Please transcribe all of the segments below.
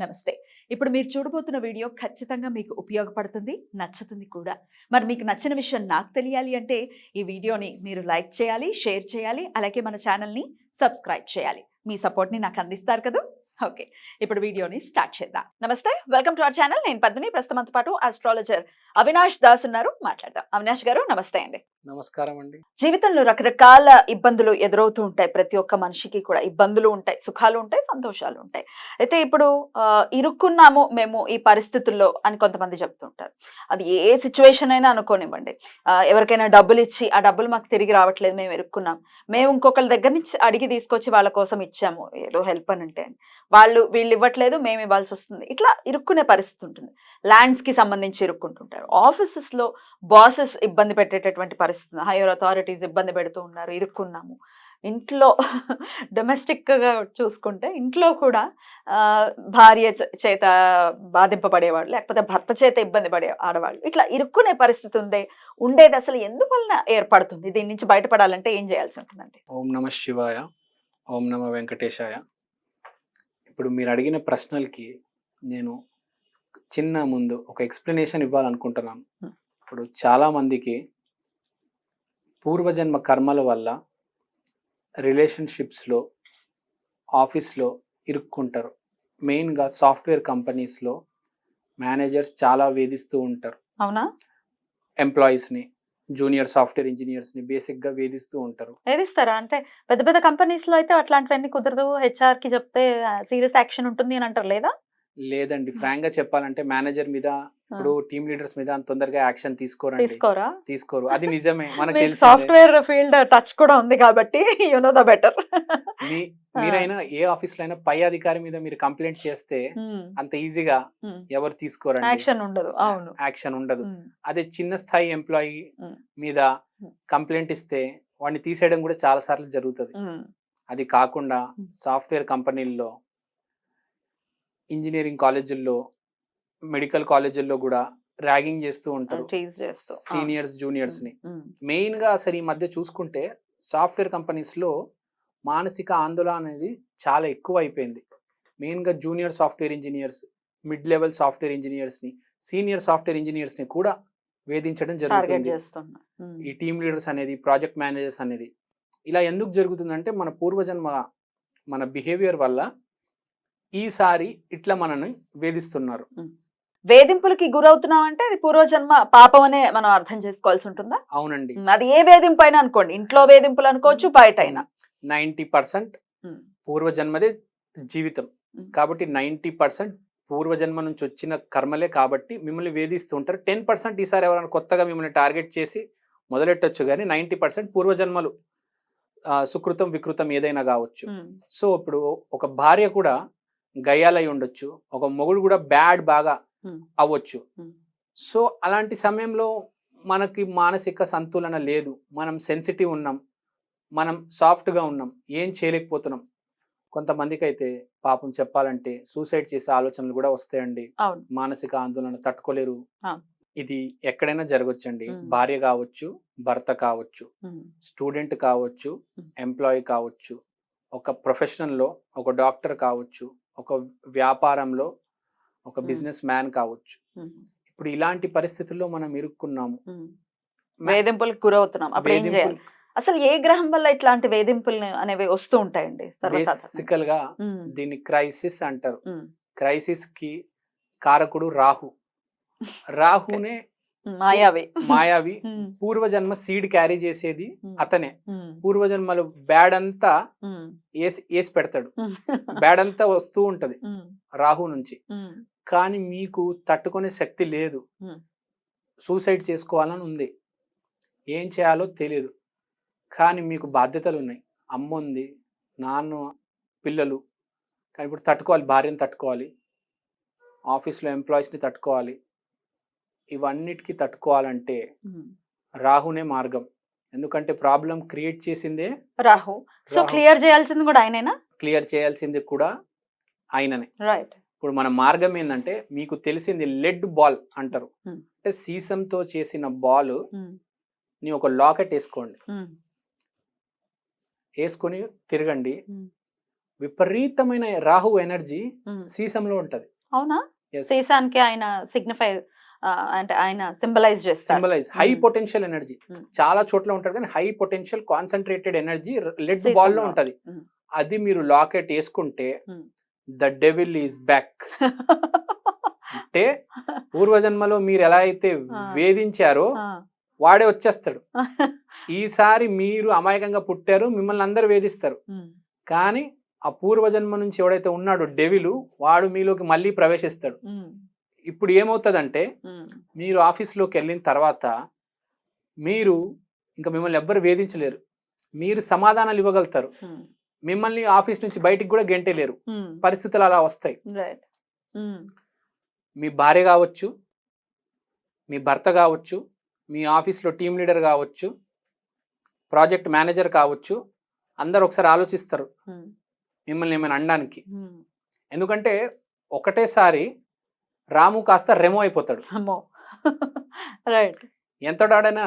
నమస్తే. ఇప్పుడు మీరు చూడబోతున్న వీడియో ఖచ్చితంగా మీకు ఉపయోగపడుతుంది, నచ్చుతుంది కూడా. మరి మీకు నచ్చిన విషయం నాకు తెలియాలి అంటే ఈ వీడియోని మీరు లైక్ చేయాలి, షేర్ చేయాలి, అలాగే మన ఛానల్‌ని సబ్స్క్రైబ్ చేయాలి. మీ సపోర్ట్‌ని నాకు అందిస్తారు కదూ! ఓకే. ఇప్పుడు వీడియోని స్టార్ట్ చేద్దాం. నమస్తే. Welcome to our channel. నేను పద్మిని. ప్రస్తుతంతో పాటు ఆస్ట్రాలజర్ అవినాష్ దాస్ ఉన్నారు. మాట్లాడదాం. అవినాష్ గారు నమస్తే అండి. నమస్కారం అండి. జీవితంలో రకరకాల ఇబ్బందులు ఎదురవుతూ ఉంటాయి. ప్రతి ఒక్క మనిషికి కూడా ఇబ్బందులు ఉంటాయి, సుఖాలు ఉంటాయి, సంతోషాలు ఉంటాయి. అయితే ఇప్పుడు ఇరుక్కున్నాము మేము ఈ పరిస్థితుల్లో అని కొంతమంది చెప్తుంటారు. అది ఏ సిచ్యువేషన్ అయినా అనుకోనివ్వండి. ఎవరికైనా డబ్బులు ఇచ్చి ఆ డబ్బులు మాకు తిరిగి రావట్లేదు, మేము ఇరుక్కున్నాం, మేము ఇంకొకళ్ళ దగ్గర నుంచి అడిగి తీసుకొచ్చి వాళ్ళ కోసం ఇచ్చాము ఏదో హెల్ప్ అని అంటే, వీళ్ళు ఇవ్వట్లేదు, మేము ఇవ్వాల్సి వస్తుంది. ఇట్లా ఇరుక్కునే పరిస్థితి ఉంటుంది. ల్యాండ్స్ కి సంబంధించి ఇరుక్కుంటుంటారు. ఆఫీసెస్ లో బాసెస్ ఇబ్బంది పెట్టేటటువంటి పరిస్థితి, హైయర్ అథారిటీస్ ఇబ్బంది పెడుతూ ఉన్నారు, ఇరుక్కున్నాము. ఇంట్లో డొమెస్టిక్ గా చూసుకుంటే ఇంట్లో కూడా భార్య చేత బాధింపబడేవాళ్ళు, లేకపోతే భర్త చేత ఇబ్బంది పడే ఆడవాళ్ళు, ఇట్లా ఇరుక్కునే పరిస్థితి ఉండేది అసలు ఎందువలన ఏర్పడుతుంది? దీని నుంచి బయటపడాలంటే ఏం చేయాల్సి ఉంటుందండి? ఓం నమ శివాయ, ఓం నమ వెంకటేశాయ. ఇప్పుడు మీరు అడిగిన ప్రశ్నలకి నేను ముందు ఒక ఎక్స్ప్లెనేషన్ ఇవ్వాలనుకుంటున్నాను. ఇప్పుడు చాలా మందికి పూర్వజన్మ కర్మల వల్ల రిలేషన్షిప్స్లో, ఆఫీస్లో ఇరుక్కుంటారు. మెయిన్గా సాఫ్ట్వేర్ కంపెనీస్లో మేనేజర్స్ చాలా వేధిస్తూ ఉంటారు. అవునా? ఎంప్లాయీస్ని, జూనియర్ సాఫ్ట్వేర్ ఇంజనీర్స్ని బేసిక్గా వేధిస్తూ ఉంటారు. వేధిస్తారా? అంటే పెద్ద పెద్ద కంపెనీస్ లో అయితే అట్లాంటివన్నీ కుదరదు, హెచ్ఆర్ కి చెప్తే సీరియస్ యాక్షన్ ఉంటుంది అని అంటారు, లేదా? లేదండి, ఫ్రాంక్ గా చెప్పాలంటే మేనేజర్ మీద, ఇప్పుడు టీమ్ లీడర్స్ మీద అంత తొందరగా యాక్షన్ తీసుకోరు. అది నిజమే, మనకు తెలుసు. సాఫ్ట్వేర్ ఫీల్డ్ టచ్ కూడా ఉంది కాబట్టి యు నో ద బెటర్. మీరైనా ఏ ఆఫీస్ లో అయినా పై అధికారి మీద మీరు కంప్లైంట్ చేస్తే అంత ఈజీగా ఎవరు తీసుకోరండి, యాక్షన్ ఉండదు. అదే చిన్న స్థాయి ఎంప్లాయీ మీద కంప్లైంట్ ఇస్తే వాడిని తీసేయడం కూడా చాలా సార్లు జరుగుతుంది. అది కాకుండా సాఫ్ట్వేర్ కంపెనీల్లో, ఇంజనీరింగ్ కాలేజీల్లో, మెడికల్ కాలేజీల్లో కూడా ర్యాగింగ్ చేస్తూ ఉంటారు సీనియర్స్ జూనియర్స్ ని. మెయిన్ గా అసలు ఈ మధ్య చూసుకుంటే సాఫ్ట్వేర్ కంపెనీస్ లో మానసిక ఆందోళన అనేది చాలా ఎక్కువ అయిపోయింది. మెయిన్ గా junior software engineers, mid level software engineers ని, సీనియర్ సాఫ్ట్వేర్ ఇంజనీర్స్ ని కూడా వేధించడం జరుగుతుంది. ఈ టీమ్ లీడర్స్ అనేది, ప్రాజెక్ట్ మేనేజర్స్ అనేది. ఇలా ఎందుకు జరుగుతుందంటే మన పూర్వజన్మ, మన బిహేవియర్ వల్ల ఈసారి ఇట్లా మనని వేధిస్తున్నారు. వేధింపులకి గురవుతున్నాం అంటే అది పూర్వజన్మ పాపం అనే మనం అర్థం చేసుకోవాల్సి ఉంటుందా? అవునండి. అది ఏ వేధింపు అయినా అనుకోండి, ఇంట్లో వేధింపులు అనుకోవచ్చు, బయట అయినా. 90% పూర్వజన్మదే జీవితం కాబట్టి 90% పూర్వజన్మ నుంచి వచ్చిన కర్మలే కాబట్టి మిమ్మల్ని వేధిస్తూ ఉంటారు. 10% ఈసారి ఎవరైనా కొత్తగా మిమ్మల్ని టార్గెట్ చేసి మొదలెట్టొచ్చు, కానీ 90% పూర్వజన్మలు సుకృతం వికృతం ఏదైనా కావచ్చు. సో ఇప్పుడు ఒక భార్య కూడా గయ్యాలై ఉండొచ్చు, ఒక మొగుడు కూడా బాగా అవ్వచ్చు. సో అలాంటి సమయంలో మనకి మానసిక సంతులన లేదు, మనం సెన్సిటివ్ ఉన్నాం, మనం సాఫ్ట్గా ఉన్నాం, ఏం చేయలేకపోతున్నాం. కొంతమందికి అయితే పాపం చెప్పాలంటే సూసైడ్ చేసే ఆలోచనలు కూడా వస్తాయండి. మానసిక ఆందోళన తట్టుకోలేరు. ఇది ఎక్కడైనా జరగొచ్చండి. భార్య కావచ్చు, భర్త కావచ్చు, స్టూడెంట్ కావచ్చు, ఎంప్లాయీ కావచ్చు, ఒక ప్రొఫెషనల్లో ఒక డాక్టర్ కావచ్చు, ఒక వ్యాపారంలో ఒక బిజినెస్ మ్యాన్ కావచ్చు. ఇప్పుడు ఇలాంటి పరిస్థితుల్లో మనం ఇరుక్కున్నాము, వేధింపులకు గురవుతున్నాం. అసలు ఏ గ్రహం వల్ల ఇట్లాంటి వేధింపులు అనేవి వస్తూ ఉంటాయండి? బేసికల్ గా దీన్ని క్రైసిస్ అంటారు. క్రైసిస్ కి కారకుడు రాహునే మాయావి. పూర్వజన్మ సీడ్ క్యారీ చేసేది అతనే. పూర్వజన్మలు బ్యాడ్ అంతా వేసి పెడతాడు, బ్యాడ్ అంతా వస్తూ ఉంటది రాహు నుంచి. కానీ మీకు తట్టుకునే శక్తి లేదు, సూసైడ్ చేసుకోవాలని ఉంది, ఏం చేయాలో తెలియదు. కానీ మీకు బాధ్యతలు ఉన్నాయి, అమ్మ ఉంది, నాన్న, పిల్లలు. కానీ ఇప్పుడు తట్టుకోవాలి, భార్యను తట్టుకోవాలి, ఆఫీస్లో ఎంప్లాయీస్ని తట్టుకోవాలి. ఇవన్నిటికీ తట్టుకోవాలంటే రాహునే మార్గం. ఎందుకంటే ప్రాబ్లం క్రియేట్ చేసిందే రాహు. సో క్లియర్ చేయాల్సింది కూడా ఆయనేనా? క్లియర్ చేయాల్సింది కూడా ఆయననే. రైట్. ఇప్పుడు మన మార్గం ఏంటంటే, మీకు తెలిసింది లెడ్ బాల్ అంటారు. అంటే సీసంతో చేసిన బాల్ ని ఒక లాకెట్ వేసుకోండి, వేసుకొని తిరగండి, విపరీతమైన రాహు ఎనర్జీ సీసంలో ఉంటది. అవునా? సీసానికి ఆయన సిగ్నిఫై అంటే ఆయన సింబలైజ్ చేస్తారు. Symbolise high potential energy. చాలా చోట్ల ఉంటాడు కానీ high potential concentrated energy lead ball లో ఉంటది. అది మీరు లాకెట్ వేసుకుంటే ద డెవిల్ ఈస్ బ్యాక్. అంటే పూర్వజన్మలో మీరు ఎలా అయితే వేధించారో వాడే వచ్చేస్తాడు. ఈసారి మీరు అమాయకంగా పుట్టారు, మిమ్మల్ని అందరు వేధిస్తారు. కానీ ఆ పూర్వజన్మ నుంచి ఎవడైతే ఉన్నాడో డెవిలు వాడు మీలోకి మళ్ళీ ప్రవేశిస్తాడు. ఇప్పుడు ఏమవుతుందంటే మీరు ఆఫీస్లోకి వెళ్ళిన తర్వాత మీరు ఇంకా మిమ్మల్ని ఎవ్వరు వేధించలేరు, మీరు సమాధానాలు ఇవ్వగలుగుతారు, మిమ్మల్ని ఆఫీస్ నుంచి బయటికి కూడా గెంటలేరు. పరిస్థితులు అలా వస్తాయి. మీ భార్య కావచ్చు, మీ భర్త కావచ్చు, మీ ఆఫీస్లో టీం లీడర్ కావచ్చు, ప్రాజెక్ట్ మేనేజర్ కావచ్చు, అందరు ఒకసారి ఆలోచిస్తారు మిమ్మల్ని ఏమైనా అనడానికి. ఎందుకంటే ఒకటేసారి రాము కాస్త రెమో అయిపోతాడు. ఎంతడాడైనా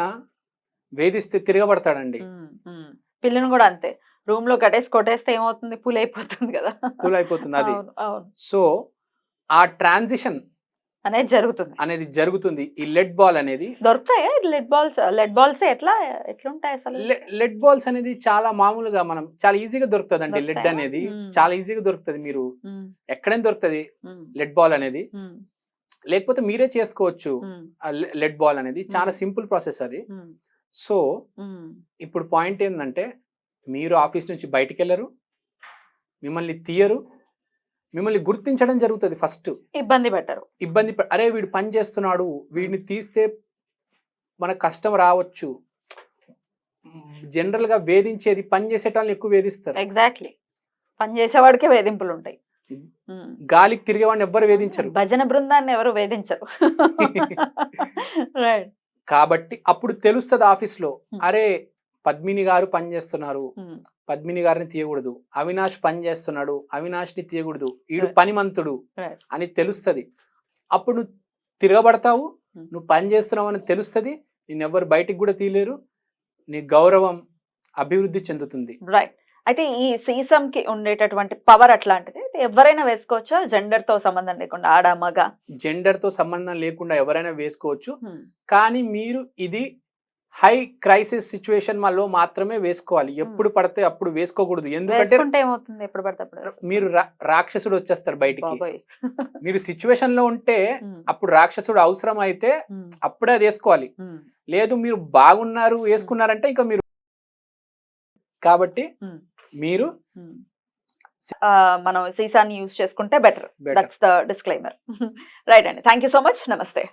వేధిస్తే తిరగబడతాడండి. పిల్లని కూడా అంతే, రూమ్ లో కట్టేసి కొట్టేస్తే ఏమవుతుంది, పూల్ అయిపోతుంది కదా, పూల్ అయిపోతుంది అది. సో ఆ ట్రాన్సిషన్ అనేది జరుగుతుంది. ఈ లెడ్ బాల్ అనేది దొరుకుతాయా? లెడ్ బాల్స్ ఎట్లుంటాయి అసలు? లెడ్ బాల్స్ అనేది చాలా మామూలుగా మనం చాలా ఈజీగా దొరుకుతుంది అండి. లెడ్ అనేది చాలా ఈజీగా దొరుకుతుంది. మీరు ఎక్కడైనా దొరుకుతుంది లెడ్ బాల్ అనేది. లేకపోతే మీరే చేసుకోవచ్చు. లెడ్ బాల్ అనేది చాలా సింపుల్ ప్రాసెస్ అది. సో ఇప్పుడు పాయింట్ ఏంటంటే మీరు ఆఫీస్ నుంచి బయటికి వెళ్ళరు, మిమ్మల్ని తీయరు, మిమ్మల్ని గుర్తించడం జరుగుతుంది. ఫస్ట్ ఇబ్బంది పెట్టరు. అరే వీడు పని చేస్తున్నాడు, వీడిని తీస్తే మనకు కష్టం రావచ్చు. జనరల్ గా వేధించేది పని చేసేటాన్ని ఎక్కువ వేధిస్తారు. ఎగ్జాక్ట్లీ, పని చేసేవాడికే వేధింపులు ఉంటాయి. గాలికి తిరిగేవాడిని ఎవ్వరు వేధించరు, భజన బృందాన్ని ఎవరు వేధించరు. కాబట్టి అప్పుడు తెలుస్తుంది ఆఫీస్ లో, అరే పద్మిని గారు పని చేస్తున్నారు, పద్మిని గారిని తీయకూడదు, అవినాష్ పని చేస్తున్నాడు, అవినాష్ ని తీయకూడదు, వీడు పనిమంతుడు అని తెలుస్తుంది. అప్పుడు నువ్వు తిరగబడతావు, నువ్వు పని చేస్తున్నావు అని తెలుస్తుంది, నిన్నెవ్వరు బయటికి కూడా తీయలేరు, నీ గౌరవం అభివృద్ధి చెందుతుంది. రైట్. అయితే ఈ సీసం కి ఉండేటటువంటి పవర్ అట్లాంటిది ఎవరైనా వేసుకోవచ్చా? జెండర్ తో సంబంధం లేకుండా, ఆడ మగ జెండర్ తో సంబంధం లేకుండా ఎవరైనా వేసుకోవచ్చు. కానీ మీరు ఇది హై క్రైసిస్ సిచ్యువేషన్ లో మాత్రమే వేసుకోవాలి. ఎప్పుడు పడితే అప్పుడు వేసుకోకూడదు. ఎందుకంటే ఏమవుతుంది, ఎప్పుడు పడితే అప్పుడు మీరు రాక్షసుడు వచ్చేస్తారు బయటికి. మీరు సిచ్యువేషన్ లో ఉంటే అప్పుడు రాక్షసుడు అవసరం అయితే అప్పుడే అది వేసుకోవాలి. లేదు మీరు బాగున్నారు వేసుకున్నారంటే ఇంకా మీరు, కాబట్టి మీరు మనం సీసాన్ని యూజ్ చేసుకుంటే better. That's the disclaimer. Right అండి, థ్యాంక్ యూ సో మచ్. నమస్తే.